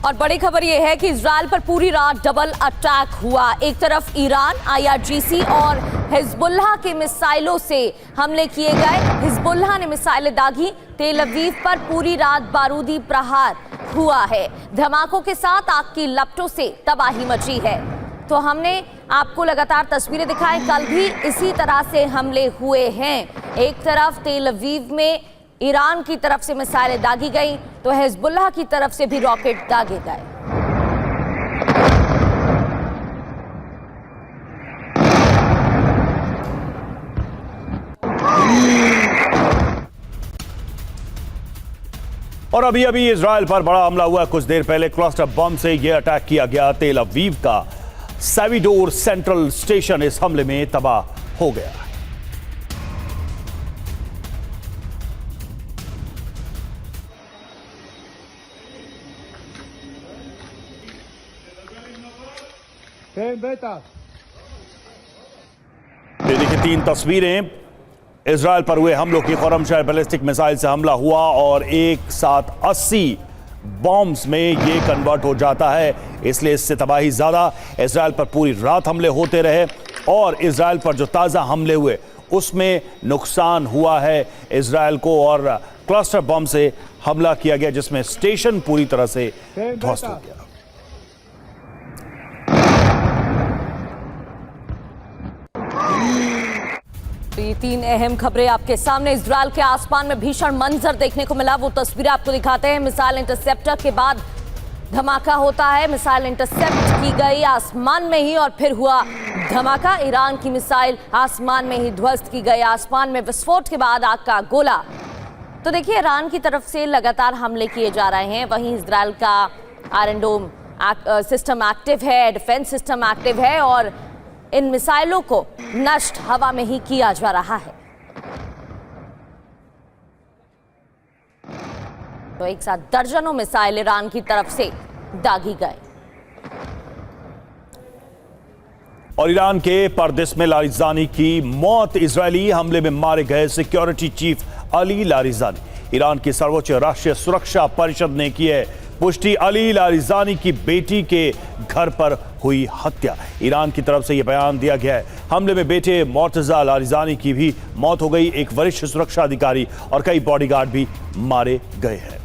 और बड़ी खबर यह है कि इजराइल पर पूरी रात डबल अटैक हुआ। एक तरफ ईरान, आईआरजीसी और हिजबुल्लाह के मिसाइलों से हमले किए गए। हिजबुल्लाह ने मिसाइलें दागी। तेल अवीव पर पूरी रात बारूदी प्रहार हुआ है। धमाकों के साथ आग की लपटों से तबाही मची है। तो हमने आपको लगातार तस्वीरें दिखाई। कल भी इसी तरह से हमले हुए हैं। एक तरफ तेल अवीव में ईरान की तरफ से मिसाइलें दागी गई तो हिजबुल्लाह की तरफ से भी रॉकेट दागे गए। और अभी अभी इजराइल पर बड़ा हमला हुआ। कुछ देर पहले क्लस्टर बम से यह अटैक किया गया। तेल अवीव का सेविडोर सेंट्रल स्टेशन इस हमले में तबाह हो गया। ये देखिए 3 तस्वीरें। इजराइल पर हुए हमलों की। खुर्रमशहर बैलिस्टिक मिसाइल से हमला हुआ और एक साथ 80 बॉम्ब्स में ये कन्वर्ट हो जाता है, इसलिए इससे तबाही ज्यादा। इजराइल पर पूरी रात हमले होते रहे और इजराइल पर जो ताज़ा हमले हुए उसमें नुकसान हुआ है इजराइल को। और क्लस्टर बम से हमला किया गया जिसमें स्टेशन पूरी तरह से ध्वस्त हो गया। ये 3 अहम खबरें आपके सामने। इजराइल के आसमान में भीषण मंजर देखने को मिला, वो तस्वीरें आपको दिखाते हैं। मिसाइल इंटरसेप्टर के बाद धमाका होता है। मिसाइल इंटरसेप्ट की गई आसमान में ही और फिर हुआ धमाका। ईरान की मिसाइल आसमान में ही ध्वस्त की गई। आसमान में विस्फोट के बाद आग का गोला। तो देखिए ईरान की तरफ से लगातार हमले किए जा रहे हैं। वहीं इजराइल का आयरन डोम सिस्टम एक्टिव है, डिफेंस सिस्टम एक्टिव है और इन मिसाइलों को नष्ट हवा में ही किया जा रहा है। तो एक साथ दर्जनों मिसाइल ईरान की तरफ से दागी गए। और ईरान के परदेश लारिजानी की मौत। इजरायली हमले में मारे गए security chief Ali Larijani. Iran की सर्वोच्च राष्ट्रीय सुरक्षा परिषद ने की है पुष्टि। अली लारिजानी की बेटी के घर पर हुई हत्या। ईरान की तरफ से यह बयान दिया गया है। हमले में बेटे मोर्तजा लारिजानी की भी मौत हो गई। एक वरिष्ठ सुरक्षा अधिकारी और कई बॉडीगार्ड भी मारे गए हैं।